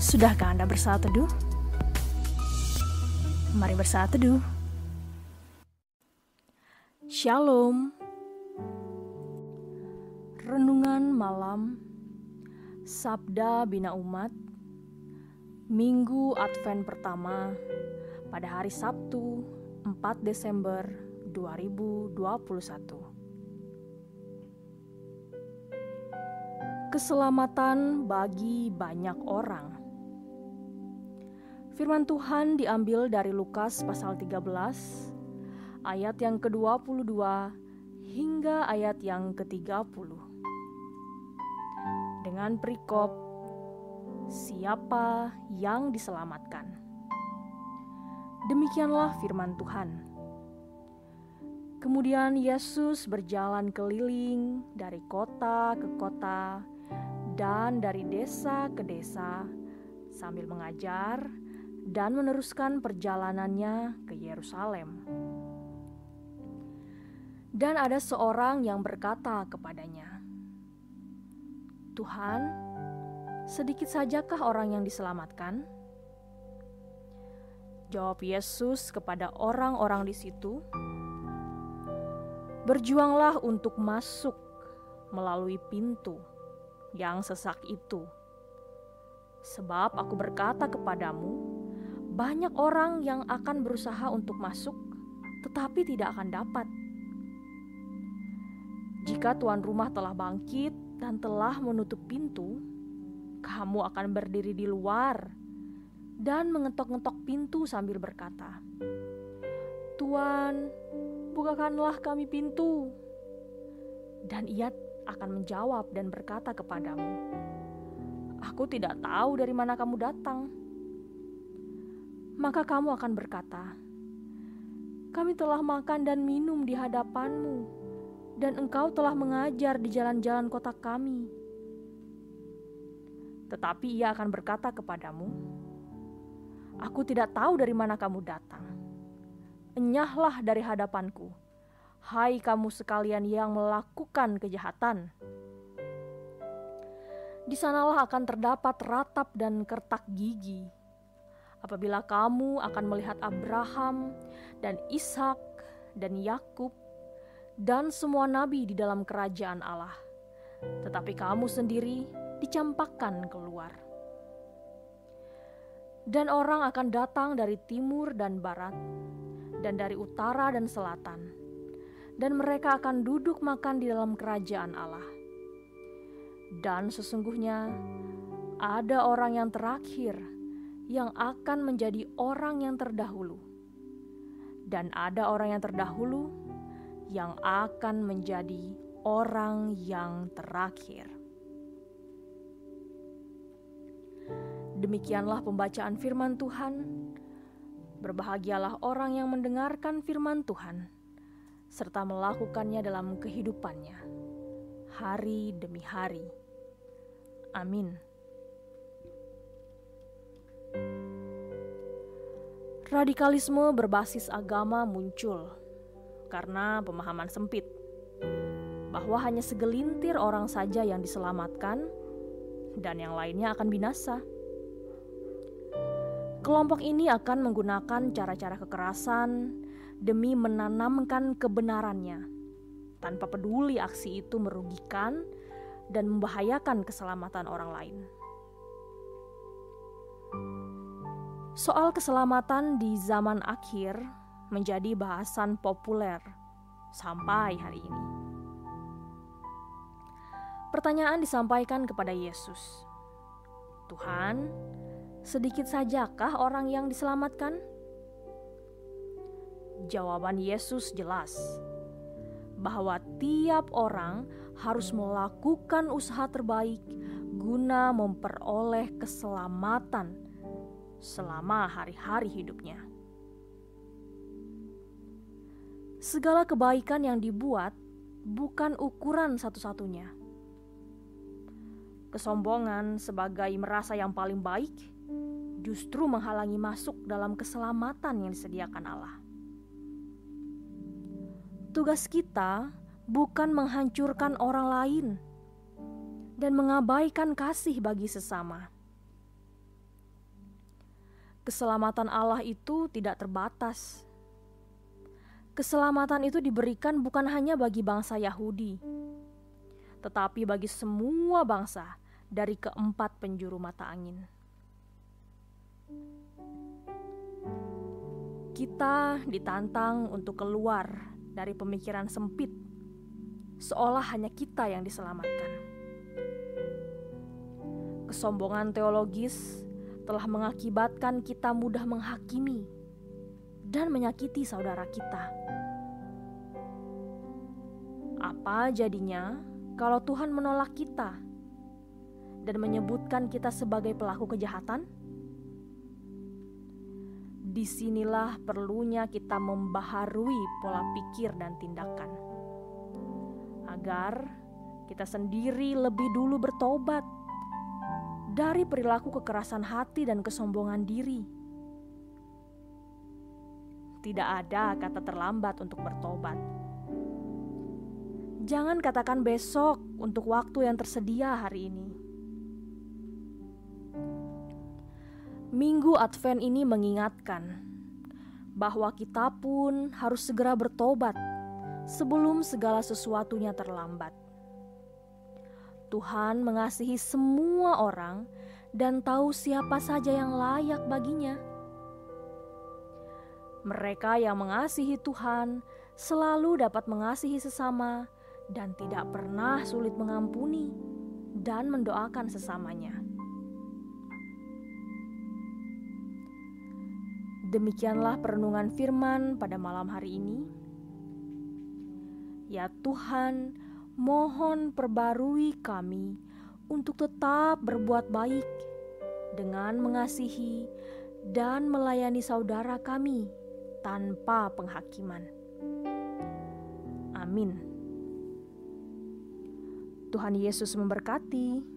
Sudahkah Anda bersaat teduh? Mari bersaat teduh. Shalom. Renungan malam Sabda Bina Umat Minggu Advent pertama pada hari Sabtu 4 Desember 2021. Keselamatan bagi banyak orang. Firman Tuhan diambil dari Lukas pasal 13 ayat yang ke-22 hingga ayat yang ke-30. Dengan perikop siapa yang diselamatkan. Demikianlah firman Tuhan. Kemudian Yesus berjalan keliling dari kota ke kota dan dari desa ke desa sambil mengajar dan meneruskan perjalanannya ke Yerusalem. Dan ada seorang yang berkata kepadanya, "Tuhan, sedikit sajakah orang yang diselamatkan?" Jawab Yesus kepada orang-orang di situ, "Berjuanglah untuk masuk melalui pintu yang sesak itu. Sebab aku berkata kepadamu, banyak orang yang akan berusaha untuk masuk, tetapi tidak akan dapat. Jika tuan rumah telah bangkit dan telah menutup pintu, kamu akan berdiri di luar dan mengetok-ngetok pintu sambil berkata, 'Tuan, bukakanlah kami pintu.' Dan ia akan menjawab dan berkata kepadamu, 'Aku tidak tahu dari mana kamu datang.' Maka kamu akan berkata, 'Kami telah makan dan minum di hadapanmu, dan engkau telah mengajar di jalan-jalan kota kami.' Tetapi ia akan berkata kepadamu, 'Aku tidak tahu dari mana kamu datang. Enyahlah dari hadapanku, hai kamu sekalian yang melakukan kejahatan.' Di sanalah akan terdapat ratap dan kertak gigi, apabila kamu akan melihat Abraham dan Ishak dan Yakub dan semua nabi di dalam kerajaan Allah, tetapi kamu sendiri dicampakkan keluar. Dan orang akan datang dari timur dan barat, dan dari utara dan selatan, dan mereka akan duduk makan di dalam kerajaan Allah. Dan sesungguhnya ada orang yang terakhir yang akan menjadi orang yang terdahulu, dan ada orang yang terdahulu yang akan menjadi orang yang terakhir." Demikianlah pembacaan firman Tuhan. Berbahagialah orang yang mendengarkan firman Tuhan serta melakukannya dalam kehidupannya hari demi hari. Amin. Radikalisme berbasis agama muncul karena pemahaman sempit bahwa hanya segelintir orang saja yang diselamatkan dan yang lainnya akan binasa. Kelompok ini akan menggunakan cara-cara kekerasan demi menanamkan kebenarannya, tanpa peduli aksi itu merugikan dan membahayakan keselamatan orang lain. Soal keselamatan di zaman akhir menjadi bahasan populer sampai hari ini. Pertanyaan disampaikan kepada Yesus, "Tuhan, sedikit sajakah orang yang diselamatkan?" Jawaban Yesus jelas, bahwa tiap orang harus melakukan usaha terbaik guna memperoleh keselamatan selama hari-hari hidupnya. Segala kebaikan yang dibuat bukan ukuran satu-satunya. Kesombongan sebagai merasa yang paling baik justru menghalangi masuk dalam keselamatan yang disediakan Allah. Tugas kita bukan menghancurkan orang lain dan mengabaikan kasih bagi sesama. Keselamatan Allah itu tidak terbatas. Keselamatan itu diberikan bukan hanya bagi bangsa Yahudi, tetapi bagi semua bangsa dari keempat penjuru mata angin. Kita ditantang untuk keluar dari pemikiran sempit, seolah hanya kita yang diselamatkan. Kesombongan teologis telah mengakibatkan kita mudah menghakimi dan menyakiti saudara kita. Apa jadinya kalau Tuhan menolak kita dan menyebutkan kita sebagai pelaku kejahatan? Disinilah perlunya kita membaharui pola pikir dan tindakan, agar kita sendiri lebih dulu bertobat dari perilaku kekerasan hati dan kesombongan diri. Tidak ada kata terlambat untuk bertobat. Jangan katakan besok untuk waktu yang tersedia hari ini. Minggu Advent ini mengingatkan bahwa kita pun harus segera bertobat sebelum segala sesuatunya terlambat. Tuhan mengasihi semua orang dan tahu siapa saja yang layak baginya. Mereka yang mengasihi Tuhan selalu dapat mengasihi sesama dan tidak pernah sulit mengampuni dan mendoakan sesamanya. Demikianlah perenungan firman pada malam hari ini. Ya Tuhan, mohon perbarui kami untuk tetap berbuat baik dengan mengasihi dan melayani saudara kami tanpa penghakiman. Amin. Tuhan Yesus memberkati.